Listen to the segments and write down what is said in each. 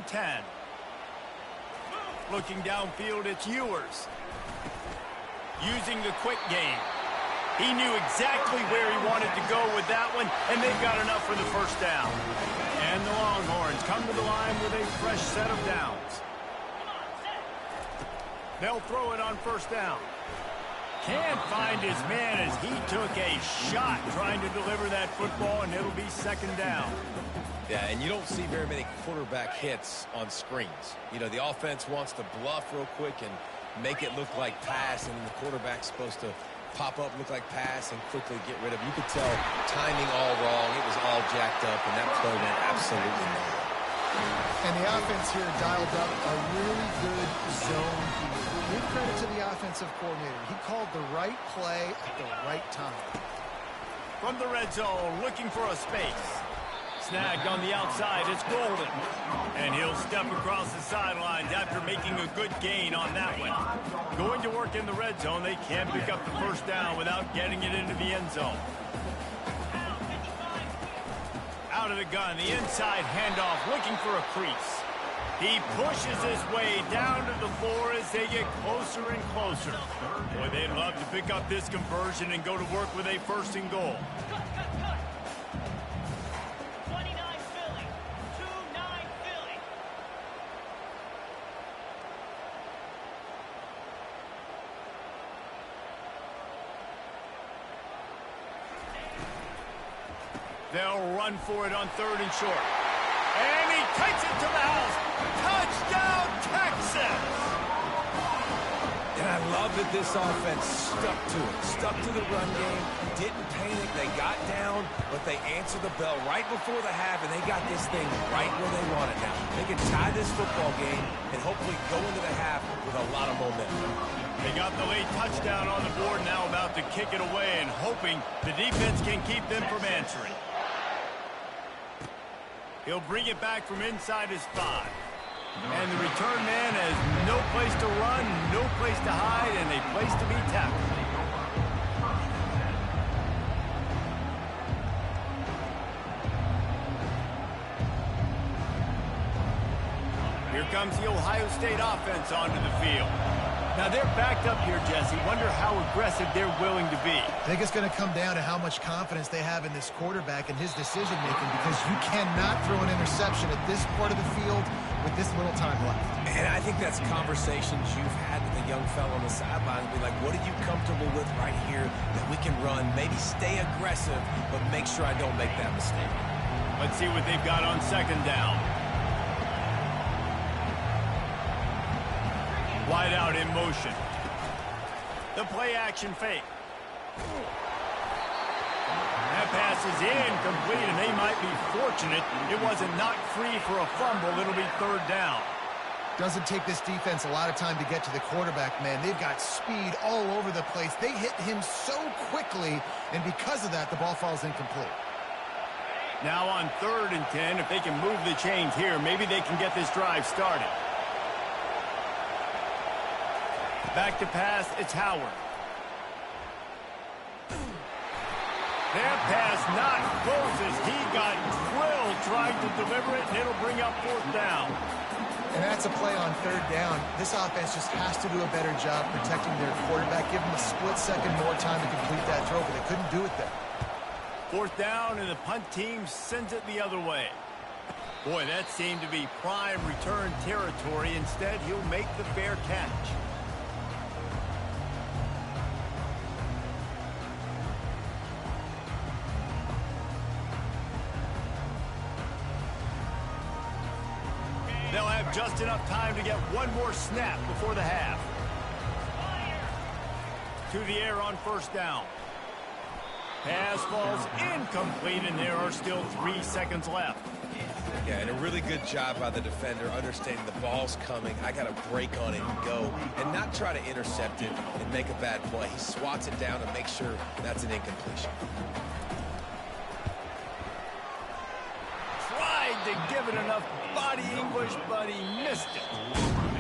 10. Looking downfield, it's Ewers. Using the quick game. He knew exactly where he wanted to go with that one, and they've got enough for the first down. And the Longhorns come to the line with a fresh set of downs. They'll throw it on first down. Can't find his man as he took a shot trying to deliver that football, and it'll be second down. Yeah, and you don't see very many quarterback hits on screens. You know, the offense wants to bluff real quick and make it look like pass, and then the quarterback's supposed to pop up, look like pass, and quickly get rid of it. You could tell timing all wrong. It was all jacked up, and that play went absolutely nowhere. And the offense here dialed up a really good zone. Give credit to the offensive coordinator. He called the right play at the right time. From the red zone, looking for a space. Snagged on the outside, it's Golden. And he'll step across the sidelines after making a good gain on that one. Going to work in the red zone, they can't pick up the first down without getting it into the end zone. Out of the gun, the inside handoff, looking for a crease. He pushes his way down to the floor as they get closer and closer. Boy, they'd love to pick up this conversion and go to work with a first and goal. They'll run for it on third and short. And he takes it to the house. Touchdown, Texas! And I love that this offense stuck to it. Stuck to the run game. Didn't panic. They got down, but they answered the bell right before the half, and they got this thing right where they want it now. They can tie this football game and hopefully go into the half with a lot of momentum. They got the late touchdown on the board, now about to kick it away and hoping the defense can keep them from answering. He'll bring it back from inside his 5. And the return man has no place to run, no place to hide, and a place to be tackled. Here comes the Ohio State offense onto the field. Now they're backed up here, Jesse. Wonder how aggressive they're willing to be. I think it's going to come down to how much confidence they have in this quarterback and his decision-making, because you cannot throw an interception at this part of the field with this little time left. And I think that's conversations you've had with a young fellow on the sideline and be like, what are you comfortable with right here that we can run? Maybe stay aggressive, but make sure I don't make that mistake. Let's see what they've got on second down. Wide out in motion. The play action fake. That pass is incomplete, and they might be fortunate it wasn't knocked free for a fumble. It'll be third down. Doesn't take this defense a lot of time to get to the quarterback, man. They've got speed all over the place. They hit him so quickly, and because of that, the ball falls incomplete. Now on third and 10, if they can move the chains here, maybe they can get this drive started. Back to pass, it's Howard. That pass not close as he got drilled trying to deliver it, and it'll bring up fourth down. And that's a play on third down. This offense just has to do a better job protecting their quarterback. Give them a split second more time to complete that throw, but they couldn't do it there. Fourth down, and the punt team sends it the other way. Boy, that seemed to be prime return territory. Instead, he'll make the fair catch. They'll have just enough time to get one more snap before the half. To the air on first down. Pass falls incomplete, and there are still 3 seconds left. Yeah, and a really good job by the defender understanding the ball's coming. I got to break on it and go, and not try to intercept it and make a bad play. He swats it down and makes sure that's an incompletion. Tried to give it enough body English, but he missed it.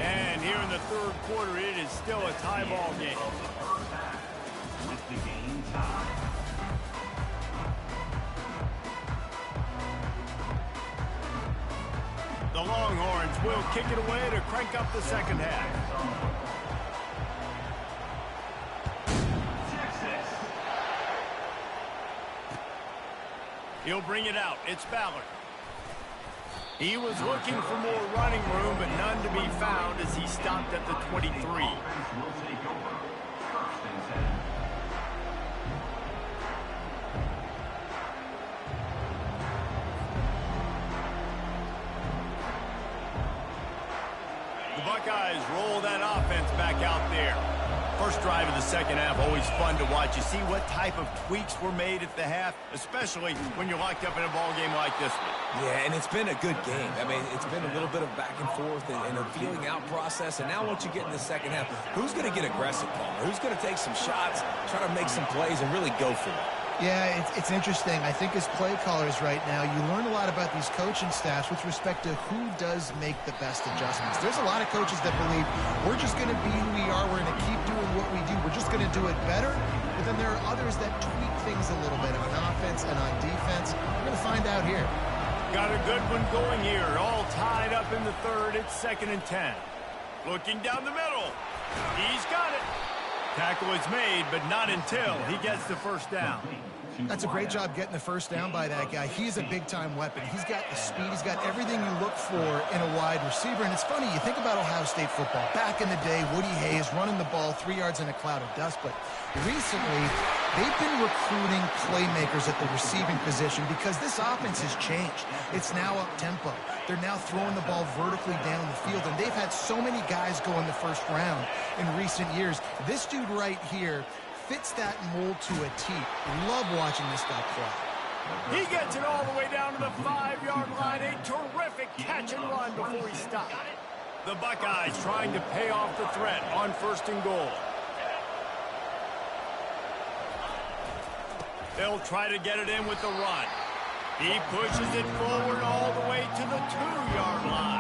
And here in the third quarter, it is still a tie ball game. The Longhorns will kick it away to crank up the second half. He'll bring it out. It's Ballard. He was looking for more running room, but none to be found as he stopped at the 23. The Buckeyes roll that offense back out there. First drive of the second half, always fun to watch. You see what type of tweaks were made at the half, especially when you're locked up in a ball game like this one. Yeah, and it's been a good game. I mean, it's been a little bit of back and forth and a feeling out process. And now once you get in the second half, who's going to get aggressive, Palmer? Who's going to take some shots, try to make some plays, and really go for it? Yeah, it's interesting. I think as play callers right now, you learn a lot about these coaching staffs with respect to who does make the best adjustments. There's a lot of coaches that believe we're just going to be who we are. We're going to keep doing what we do. We're just going to do it better. But then there are others that tweak things a little bit on offense and on defense. We're going to find out here. Got a good one going here. All tied up in the third. It's 2nd and 10. Looking down the middle. He's got it. Tackle is made, but not until he gets the first down. That's a great job getting the first down by that guy. He's a big-time weapon. He's got the speed. He's got everything you look for in a wide receiver. And it's funny, you think about Ohio State football. Back in the day, Woody Hayes running the ball 3 yards in a cloud of dust. But recently, they've been recruiting playmakers at the receiving position because this offense has changed. It's now up-tempo. They're now throwing the ball vertically down the field. And they've had so many guys go in the first round in recent years. This dude right here fits that mold to a T. Love watching this guy play. He gets it all the way down to the 5-yard line. A terrific catch and run before he stopped. The Buckeyes trying to pay off the threat on 1st and goal. They'll try to get it in with the run. He pushes it forward all the way to the 2-yard line.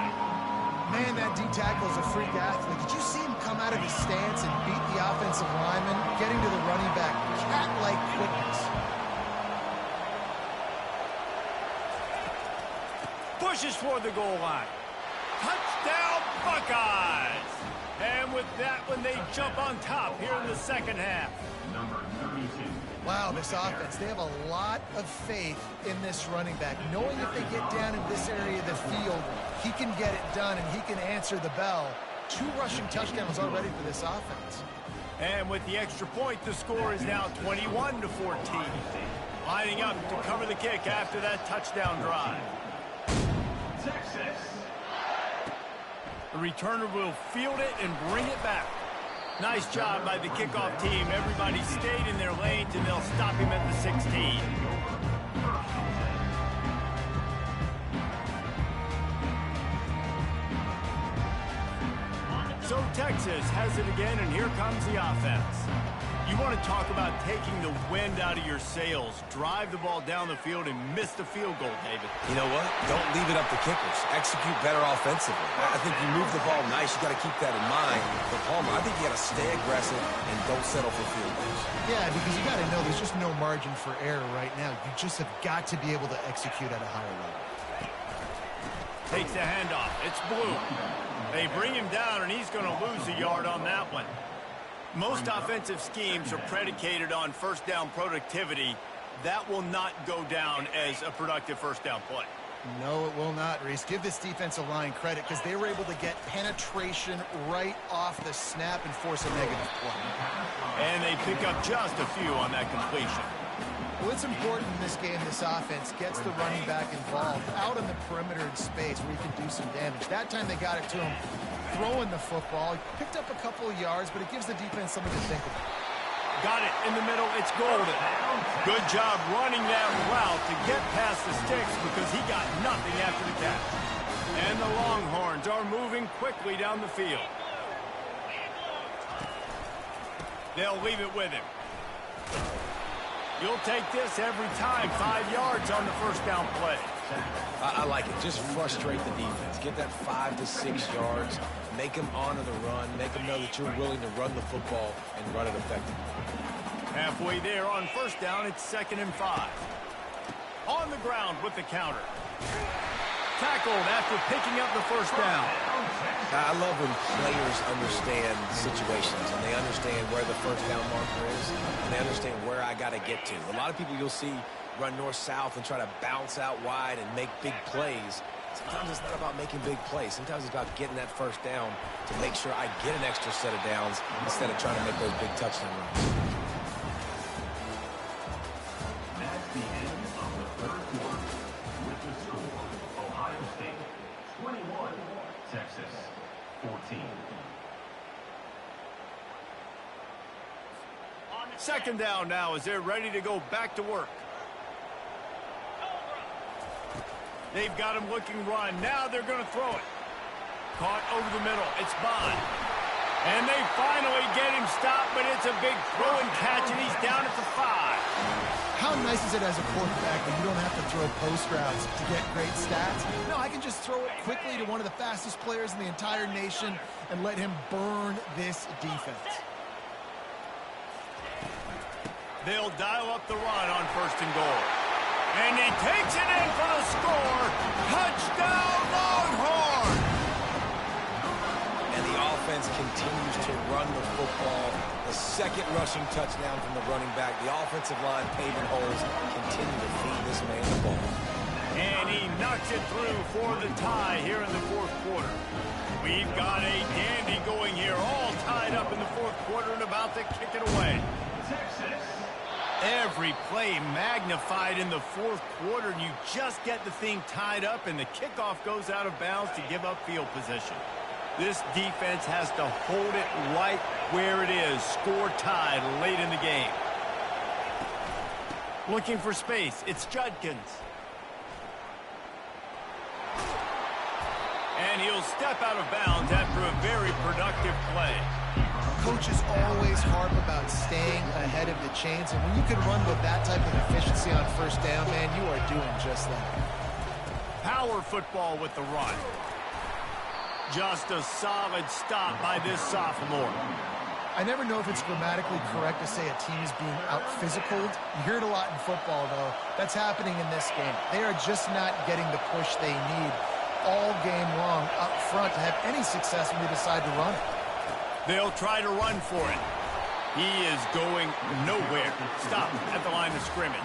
Man, that D-tackle is a freak athlete. Did you see him come out of his stance and beat the offensive lineman, getting to the running back? Cat-like quickness. Pushes for the goal line. Touchdown, Buckeyes! And with that one, they jump on top here in the second half. Wow, this offense, they have a lot of faith in this running back. Knowing if they get down in this area of the field, he can get it done and he can answer the bell. 2 rushing touchdowns already for this offense. And with the extra point, the score is now 21-14. Lining up to cover the kick after that touchdown drive. Texas. The returner will field it and bring it back. Nice job by the kickoff team. Everybody stayed in their lanes, and they'll stop him at the 16. So Texas has it again, and here comes the offense. You want to talk about taking the wind out of your sails. Drive the ball down the field and miss the field goal, David. You know what? Don't leave it up to kickers. Execute better offensively. I think you move the ball nice. You got to keep that in mind. But Palmer, I think you got to stay aggressive and don't settle for field goals. Yeah, because you got to know there's just no margin for error right now. You just have got to be able to execute at a higher level. Takes the handoff. It's Blue. They bring him down, and he's going to lose a yard on that one. Most offensive schemes are predicated on first down productivity. That will not go down as a productive first down play. No, it will not, Reese. Give this defensive line credit because they were able to get penetration right off the snap and force a negative play. And they pick up just a few on that completion. Well, it's important in this game, this offense gets the running back involved out on the perimeter in space where he can do some damage. That time they got it to him throwing the football. He picked up a couple of yards, but it gives the defense something to think about. Got it in the middle. It's Golden. Good job running that route to get past the sticks because he got nothing after the catch. And the Longhorns are moving quickly down the field. They'll leave it with him. You'll take this every time. 5 yards on the first down play. I like it. Just frustrate the defense. Get that 5 to 6 yards. Make them honor the run. Make them know that you're willing to run the football and run it effectively. Halfway there on first down, it's 2nd and 5. On the ground with the counter. tackled after picking up the first down. I love when players understand situations and they understand where the first down marker is and they understand where I got to get to. A lot of people you'll see run north-south and try to bounce out wide and make big plays. Sometimes it's not about making big plays. Sometimes it's about getting that first down to make sure I get an extra set of downs instead of trying to make those big touchdown runs. That's the end of the third quarter. With the score, Ohio State 21, Texas 14. Second down now as they're ready to go back to work. They've got him looking run. Now they're going to throw it. Caught over the middle. It's Bond. And they finally get him stopped, but it's a big throw and catch, and he's down at the 5. How nice is it as a quarterback when you don't have to throw post routes to get great stats? No, I can just throw it quickly to one of the fastest players in the entire nation and let him burn this defense. They'll dial up the run on first and goal. And he takes it in for the score. Touchdown, Longhorn! And the offense continues to run the football. The second rushing touchdown from the running back. The offensive line paving holes continue to feed this man the ball. And he knocks it through for the tie here in the fourth quarter. We've got a dandy going here, all tied up in the fourth quarter and about to kick it away. Texas. Every play magnified in the fourth quarter, and you just get the thing tied up, and the kickoff goes out of bounds to give up field position. This defense has to hold it right where it is. Score tied late in the game. Looking for space. It's Judkins. And he'll step out of bounds after a very productive play. Coaches always harp about staying ahead of the chains, and when you can run with that type of efficiency on first down, man, you are doing just that. Power football with the run. Just a solid stop by this sophomore. I never know if it's grammatically correct to say a team is being out-physicaled. You hear it a lot in football, though. That's happening in this game. They are just not getting the push they need all game long up front to have any success when they decide to run it. They'll try to run for it. He is going nowhere. Stop at the line of scrimmage.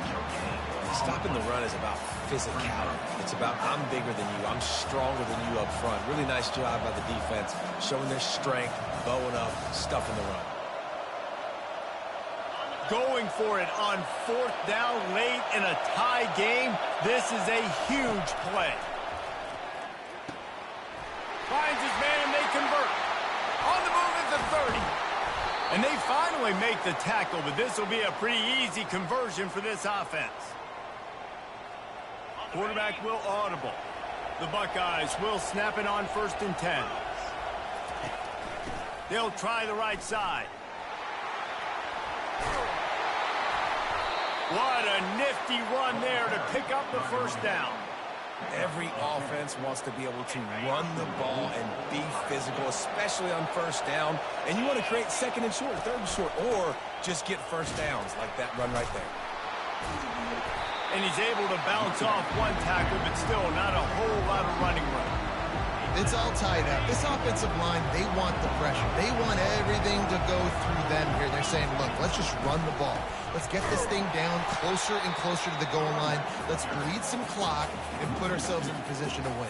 Stopping the run is about physicality. It's about I'm bigger than you. I'm stronger than you up front. Really nice job by the defense, showing their strength, bowing up, stuffing the run. Going for it on fourth down late in a tie game. This is a huge play. Finds his man and they convert. On the move at the 30. And they finally make the tackle, but this will be a pretty easy conversion for this offense. Quarterback will audible. The Buckeyes will snap it on 1st and 10. They'll try the right side. What a nifty run there to pick up the first down. Every offense wants to be able to run the ball and be physical, especially on first down. And you want to create second and short, third and short, or just get first downs like that run right there. And he's able to bounce off one tackle, but still not a whole lot of running room. It's all tied up. This offensive line, they want the pressure. They want everything to go through them here. They're saying, look, let's just run the ball. Let's get this thing down closer and closer to the goal line. Let's bleed some clock and put ourselves in a position to win.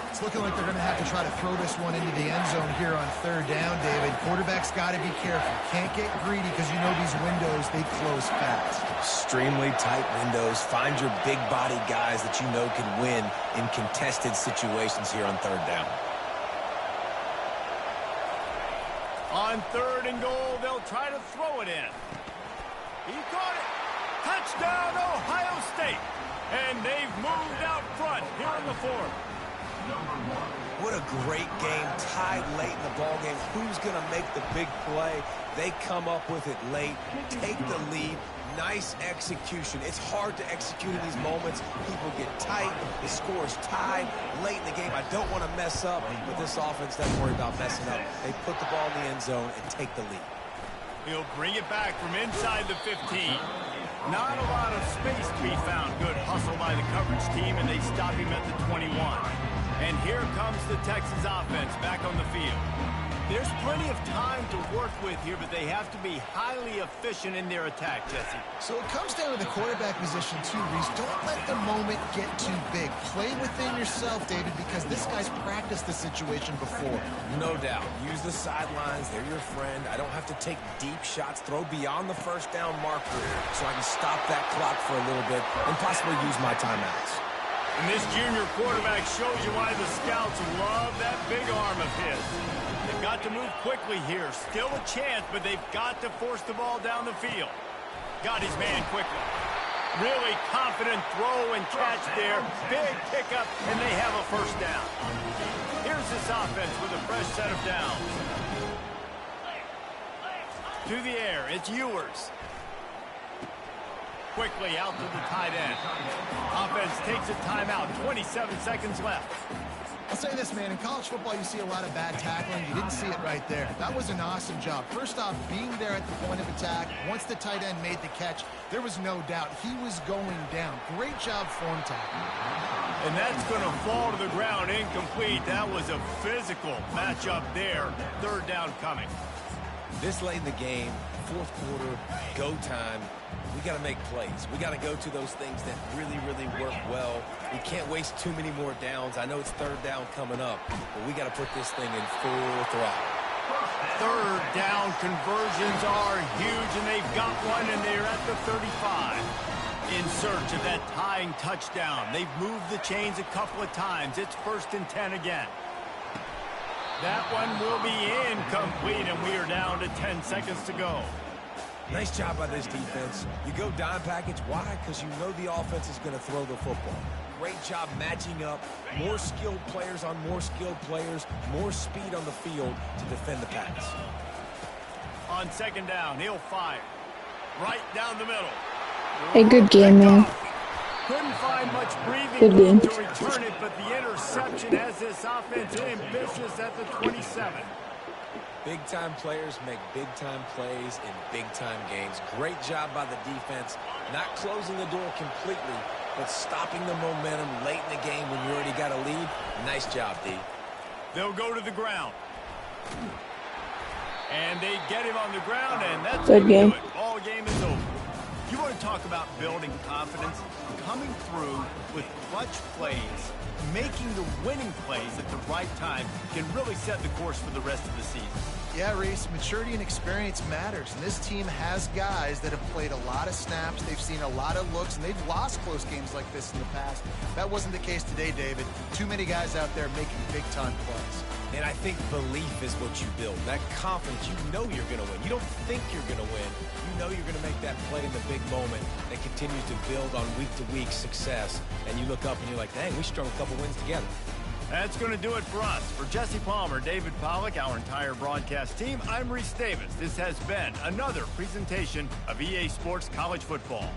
It's looking like they're going to have to try to throw this one into the end zone here on third down, David. Quarterback's got to be careful. Can't get greedy because you know these windows, they close fast. Extremely tight windows. Find your big body guys that you know can win in contested situations here on third down. On 3rd and goal, they'll try to throw it in. He caught it. Touchdown, Ohio State. And they've moved out front here in the 4th. What a great game, tied late in the ball game. Who's going to make the big play? They come up with it late, take the lead. Nice execution. It's hard to execute in these moments. People get tight. The score is tied late in the game. I don't want to mess up, but this offense doesn't worry about messing up. They put the ball in the end zone and take the lead. He'll bring it back from inside the 15. Not a lot of space to be found. Good hustle by the coverage team, and they stop him at the 21. And here comes the Texas offense back on the field. There's plenty of time to work with here, but they have to be highly efficient in their attack, Jesse. So it comes down to the quarterback position too, Reese. Don't let the moment get too big. Play within yourself, David, because this guy's practiced the situation before. No doubt. Use the sidelines. They're your friend. I don't have to take deep shots. Throw beyond the first down marker so I can stop that clock for a little bit and possibly use my timeouts. And this junior quarterback shows you why the scouts love that big arm of his. They've got to move quickly here. Still a chance, but they've got to force the ball down the field. Got his man quickly. Really confident throw and catch there. Big pickup, and they have a first down. Here's this offense with a fresh set of downs. To the air, it's Ewers. Quickly out to the tight end. Offense takes a timeout. 27 seconds left. I'll say this, man. In college football, you see a lot of bad tackling. You didn't see it right there. That was an awesome job. First off, being there at the point of attack. Once the tight end made the catch, there was no doubt he was going down. Great job form tackling. And that's going to fall to the ground incomplete. That was a physical matchup there. Third down coming. This late in the game, fourth quarter, go time. We got to make plays. We got to go to those things that really, really work well. We can't waste too many more downs. I know it's third down coming up, but we got to put this thing in full throttle. Third down conversions are huge, and they've got one, and they're at the 35. In search of that tying touchdown. They've moved the chains a couple of times. It's 1st and 10 again. That one will be incomplete, and we are down to 10 seconds to go. Nice job by this defense. You go dime package. Why? Because you know the offense is going to throw the football. Great job matching up. More skilled players on more skilled players. More speed on the field to defend the pass. On second down, he'll fire. Right down the middle. A good game, man. Couldn't find much breathing Good room game. to return it, but the interception has this offense ambitious at the 27. Big-time players make big-time plays in big-time games. Great job by the defense, not closing the door completely, but stopping the momentum late in the game when you already got a lead. Nice job, D. They'll go to the ground. And they get him on the ground, and that's Good game. do it. Ball game is over. You want to talk about building confidence? Coming through with clutch plays, making the winning plays at the right time can really set the course for the rest of the season. Yeah, Reese, maturity and experience matters. And this team has guys that have played a lot of snaps. They've seen a lot of looks, and they've lost close games like this in the past. That wasn't the case today, David. Too many guys out there making big-time plays. And I think belief is what you build. That confidence, you know you're going to win. You don't think you're going to win. You know you're going to make that play in the big moment that continues to build on week-to-week success. And you look up and you're like, dang, we strung a couple wins together. That's going to do it for us. For Jesse Palmer, David Pollack, our entire broadcast team, I'm Reese Davis. This has been another presentation of EA Sports College Football.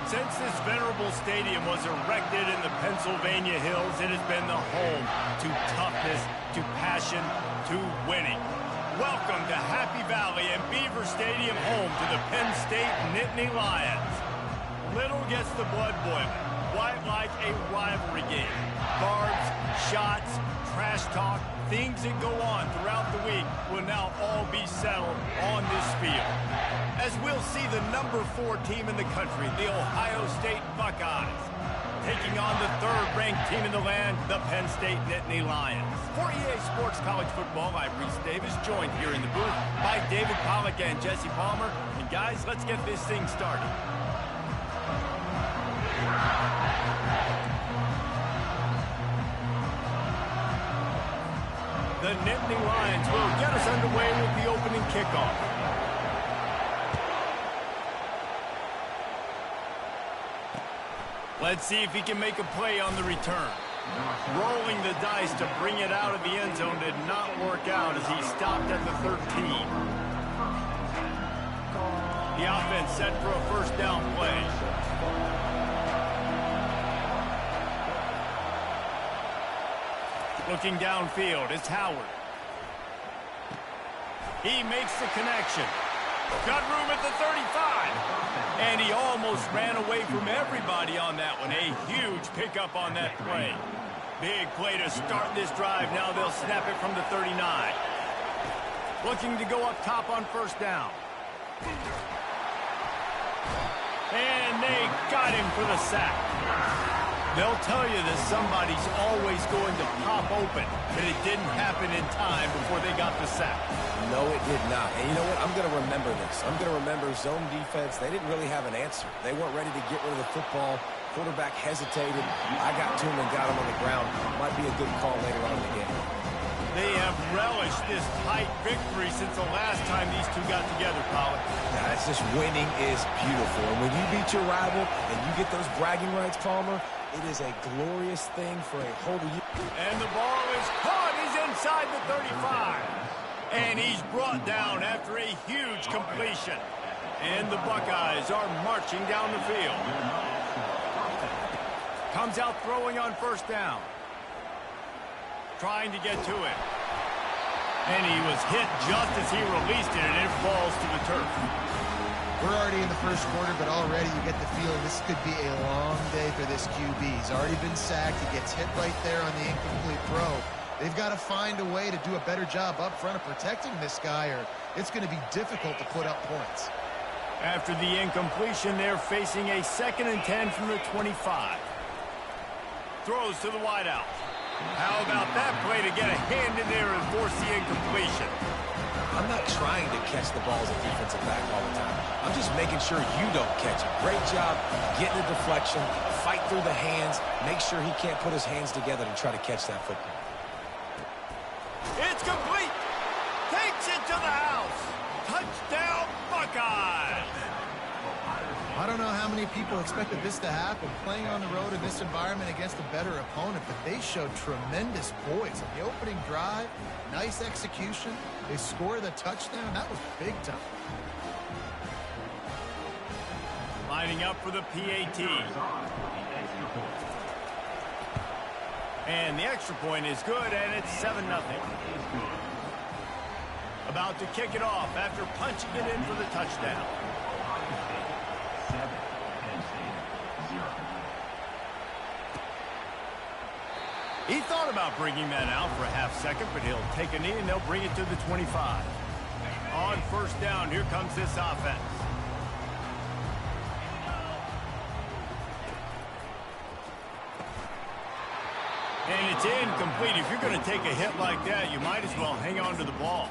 Since this venerable stadium was erected in the Pennsylvania Hills, it has been the home to toughness, to passion, to winning. Welcome to Happy Valley and Beaver Stadium, home to the Penn State Nittany Lions. Little gets the blood boiling, quite like a rivalry game. Barbs, shots, trash talk, things that go on throughout the week will now all be settled on this field. As we'll see the number 4 team in the country, the Ohio State Buckeyes, taking on the 3rd-ranked team in the land, the Penn State Nittany Lions. For EA Sports College Football, I'm Reese Davis, joined here in the booth by David Pollack and Jesse Palmer. And guys, let's get this thing started. The Nittany Lions will get us underway with the opening kickoff. Let's see if he can make a play on the return. Rolling the dice to bring it out of the end zone did not work out as he stopped at the 13. The offense set for a first down play. Looking downfield, it's Howard. He makes the connection. Got room at the 35. And he almost ran away from everybody on that one. A huge pickup on that play. Big play to start this drive. Now they'll snap it from the 39. Looking to go up top on first down. And they got him for the sack. They'll tell you that somebody's always going to pop open, but it didn't happen in time before they got the sack. No, it did not. And you know what? I'm going to remember this. I'm going to remember zone defense. They didn't really have an answer. They weren't ready to get rid of the football. Quarterback hesitated. I got to him and got him on the ground. Might be a good call later on in the game. They have relished this tight victory since the last time these two got together, Pollard. Yeah, it's just winning is beautiful. And when you beat your rival and you get those bragging rights, Palmer, it is a glorious thing for a whole year. And the ball is caught. He's inside the 35. And he's brought down after a huge completion. And the Buckeyes are marching down the field. Comes out throwing on first down. Trying to get to it. And he was hit just as he released it, and it falls to the turf. We're already in the first quarter, but already you get the feeling this could be a long day for this QB. He's already been sacked. He gets hit right there on the incomplete throw. They've got to find a way to do a better job up front of protecting this guy, or it's going to be difficult to put up points. After the incompletion, they're facing a 2nd and 10 from the 25. Throws to the wideout. How about that play to get a hand in there and force the incompletion? I'm not trying to catch the ball as a defensive back all the time. I'm just making sure you don't catch it. Great job getting the deflection, fight through the hands, make sure he can't put his hands together to try to catch that football. It's complete. Takes it to the house. Touchdown, Buckeyes. I don't know how many people expected this to happen, playing on the road in this environment against a better opponent, but they showed tremendous poise. On the opening drive, nice execution. They score the touchdown. That was big time. Lining up for the PAT. And the extra point is good, and it's 7-0. About to kick it off after punching it in for the touchdown. He thought about bringing that out for a half second, but he'll take a knee and they'll bring it to the 25. On first down, here comes this offense. And it's incomplete. If you're going to take a hit like that, you might as well hang on to the ball.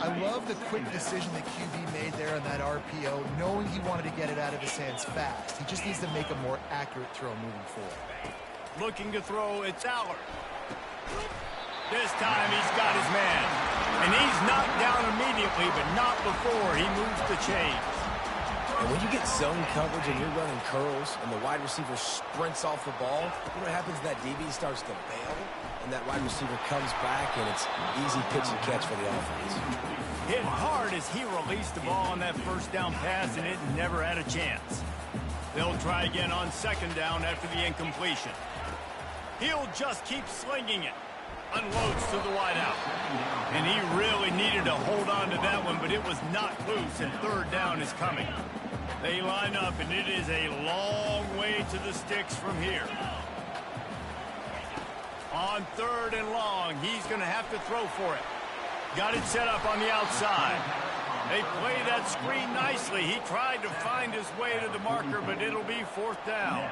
I love the quick decision that QB made there on that RPO, knowing he wanted to get it out of his hands fast. He just needs to make a more accurate throw moving forward. Looking to throw, it's Aller. This time he's got his man. And he's knocked down immediately, but not before he moves the chains. And when you get zone coverage and you're running curls and the wide receiver sprints off the ball, you know what happens? That DB starts to bail, and that wide receiver comes back, and it's easy pitch and catch for the offense. Hit hard as he released the ball on that first down pass, and it never had a chance. They'll try again on second down after the incompletion. He'll just keep slinging it. Unloads to the wideout. And he really needed to hold on to that one, but it was not loose, and third down is coming. They line up, and it is a long way to the sticks from here. On third and long, he's going to have to throw for it. Got it set up on the outside. They play that screen nicely. He tried to find his way to the marker, but it'll be fourth down.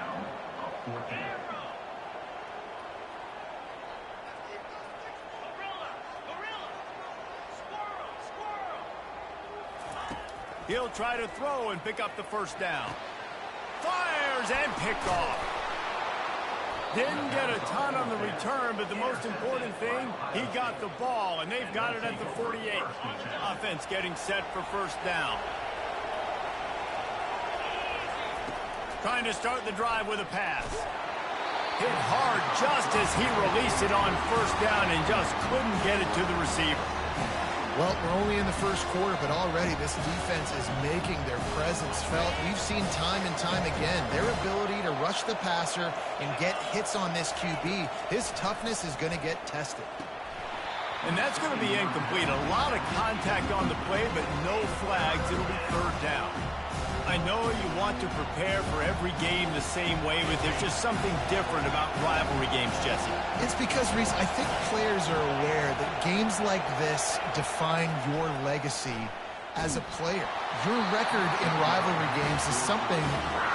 He'll try to throw and pick up the first down. Fires and picked off. Didn't get a ton on the return, but the most important thing, he got the ball, and they've got it at the 48. Offense getting set for first down. Trying to start the drive with a pass. Hit hard just as he released it on first down and just couldn't get it to the receiver. Well, we're only in the first quarter, but already this defense is making their presence felt. We've seen time and time again their ability to rush the passer and get hits on this QB. His toughness is going to get tested. And that's going to be incomplete. A lot of contact on the play, but no flags. It'll be third down. I know you want to prepare for every game the same way, but there's just something different about rivalry games, Jesse. It's because, Reese, I think players are aware that games like this define your legacy as a player. Your record in rivalry games is something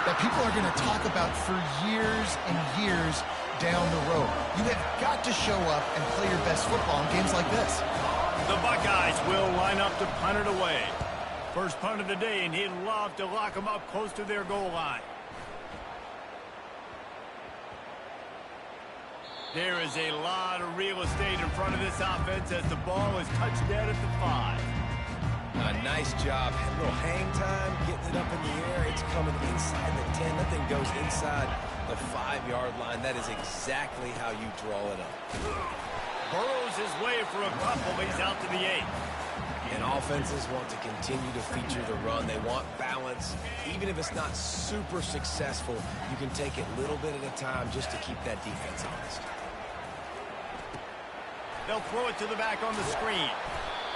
that people are going to talk about for years and years down the road. You have got to show up and play your best football in games like this. The Buckeyes will line up to punt it away. First punt of the day, and he'd love to lock them up close to their goal line. There is a lot of real estate in front of this offense as the ball is touched dead at the 5. A nice job. A little hang time, getting it up in the air. It's coming inside the 10. That thing goes inside the 5-yard line. That is exactly how you draw it up. Burrows his way for a couple, but he's out to the 8. And offenses want to continue to feature the run. They want balance. Even if it's not super successful, you can take it little bit at a time just to keep that defense honest. They'll throw it to the back on the screen.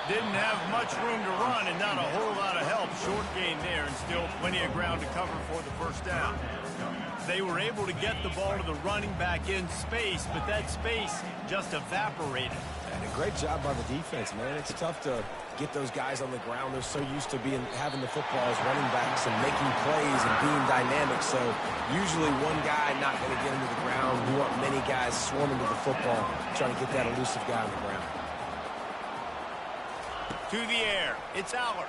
Didn't have much room to run and not a whole lot of help. Short gain there and still plenty of ground to cover for the first down. They were able to get the ball to the running back in space, but that space just evaporated. And a great job by the defense, man. It's tough to get those guys on the ground. They're so used to having the football as running backs and making plays and being dynamic. So usually one guy not going to get into the ground. You want many guys swarming to the football, trying to get that elusive guy on the ground. To the air. It's Aller.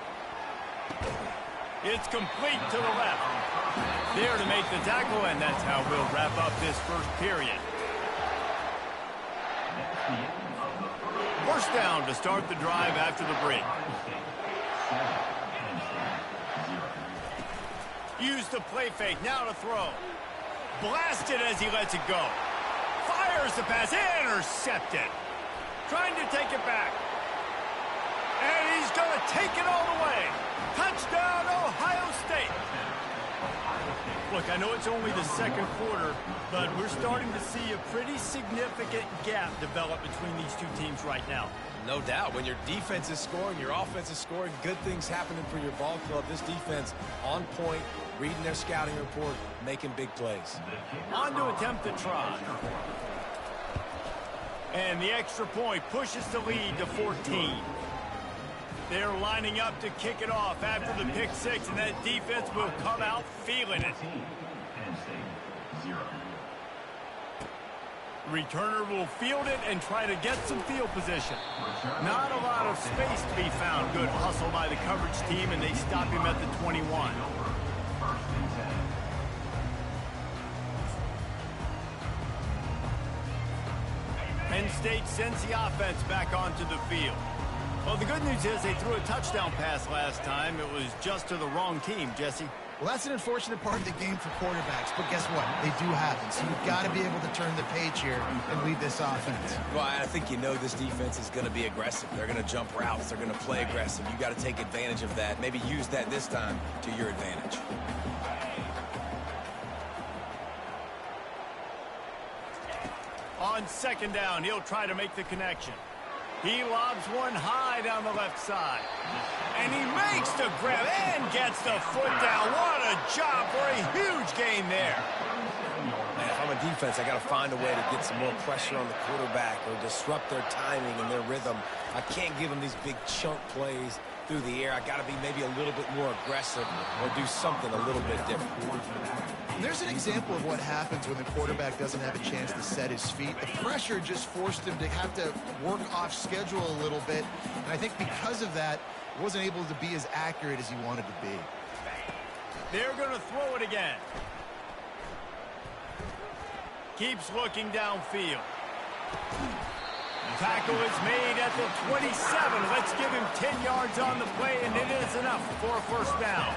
It's complete to the left. There to make the tackle, and that's how we'll wrap up this first period. First down to start the drive after the break. Use the play fake, now to throw. Blasted as he lets it go. Fires the pass, intercepted. Trying to take it back. And he's going to take it all the way. Touchdown, Ohio State. Look, I know it's only the second quarter, but we're starting to see a pretty significant gap develop between these two teams right now. No doubt. When your defense is scoring, your offense is scoring, good things happening for your ball club. This defense on point, reading their scouting report, making big plays. On to attempt the try. And the extra point pushes the lead to 14. They're lining up to kick it off after the pick six, and that defense will come out feeling it. Returner will field it and try to get some field position. Not a lot of space to be found. Good hustle by the coverage team, and they stop him at the 21. Penn State sends the offense back onto the field. Well, the good news is they threw a touchdown pass last time. It was just to the wrong team, Jesse. Well, that's an unfortunate part of the game for quarterbacks, but guess what? They do happen, so you've got to be able to turn the page here and lead this offense. Well, I think you know this defense is going to be aggressive. They're going to jump routes. They're going to play aggressive. You got to take advantage of that. Maybe use that this time to your advantage. On second down, he'll try to make the connection. He lobs one high down the left side. And he makes the grab and gets the foot down. What a job for a huge gain there. Man, if I'm a defense, I got to find a way to get some more pressure on the quarterback or disrupt their timing and their rhythm. I can't give them these big chunk plays through the air. I got to be maybe a little bit more aggressive or do something a little bit different. There's an example of what happens when the quarterback doesn't have a chance to set his feet. The pressure just forced him to have to work off schedule a little bit. And I think because of that, he wasn't able to be as accurate as he wanted to be. They're going to throw it again. Keeps looking downfield. Tackle is made at the 27. Let's give him 10 yards on the play, and it is enough for a first down.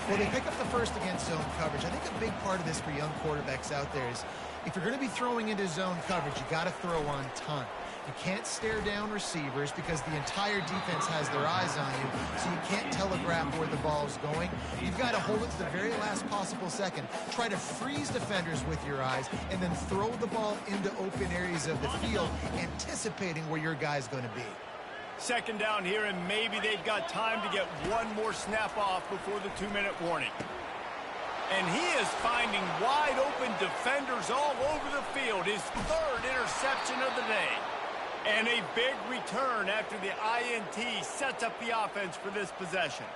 Well, they pick up the first against zone coverage. I think a big part of this for young quarterbacks out there is if you're going to be throwing into zone coverage, you got to throw on time. You can't stare down receivers because the entire defense has their eyes on you, so you can't telegraph where the ball's going. You've got to hold it to the very last possible second. Try to freeze defenders with your eyes and then throw the ball into open areas of the field, anticipating where your guy's going to be. Second down here, and maybe they've got time to get one more snap off before the 2-minute warning. And he is finding wide open defenders all over the field. His third interception of the day. And a big return after the INT sets up the offense for this possession.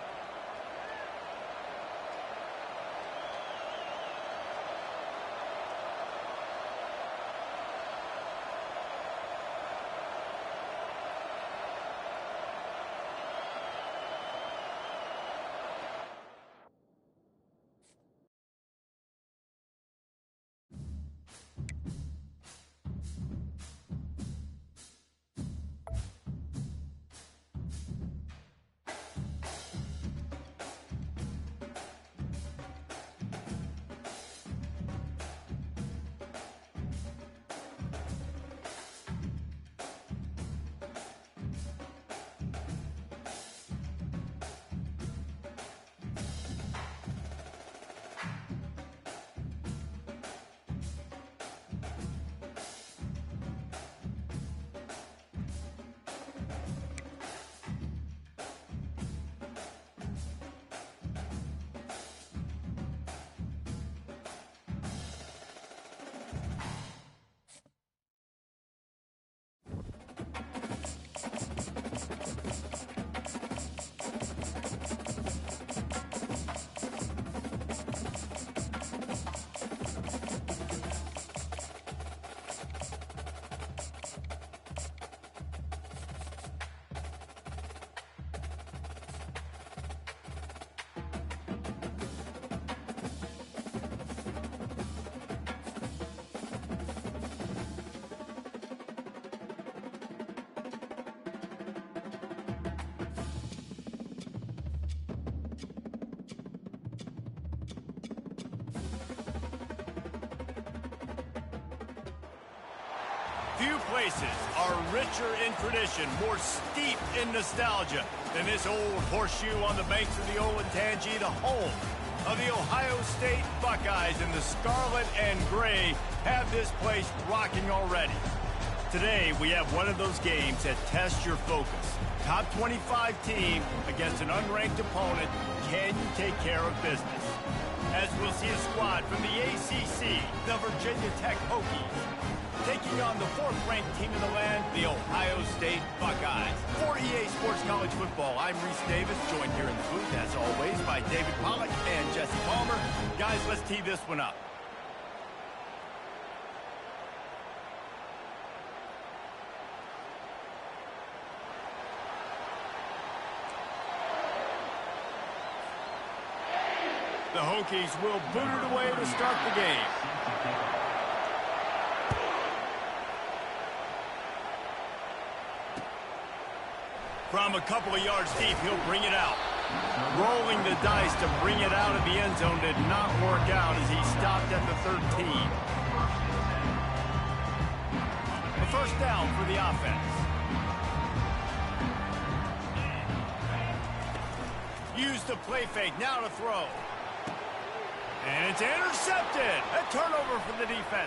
Few places are richer in tradition, more steep in nostalgia than this old horseshoe on the banks of the Olentangy, the home of the Ohio State Buckeyes. And the scarlet and gray have this place rocking already. Today, we have one of those games that tests your focus. Top 25 team against an unranked opponent. Can you take care of business? As we see a squad from the ACC, the Virginia Tech Hokies, taking on the fourth-ranked team in the land, the Ohio State Buckeyes. For EA Sports College Football, I'm Reese Davis, joined here in the booth, as always, by David Pollack and Jesse Palmer. Guys, let's tee this one up. The Hokies will boot it away to start the game. From a couple of yards deep, he'll bring it out. Rolling the dice to bring it out of the end zone did not work out as he stopped at the 13. A first down for the offense. Use the play fake, now to throw. And it's intercepted. A turnover for the defense.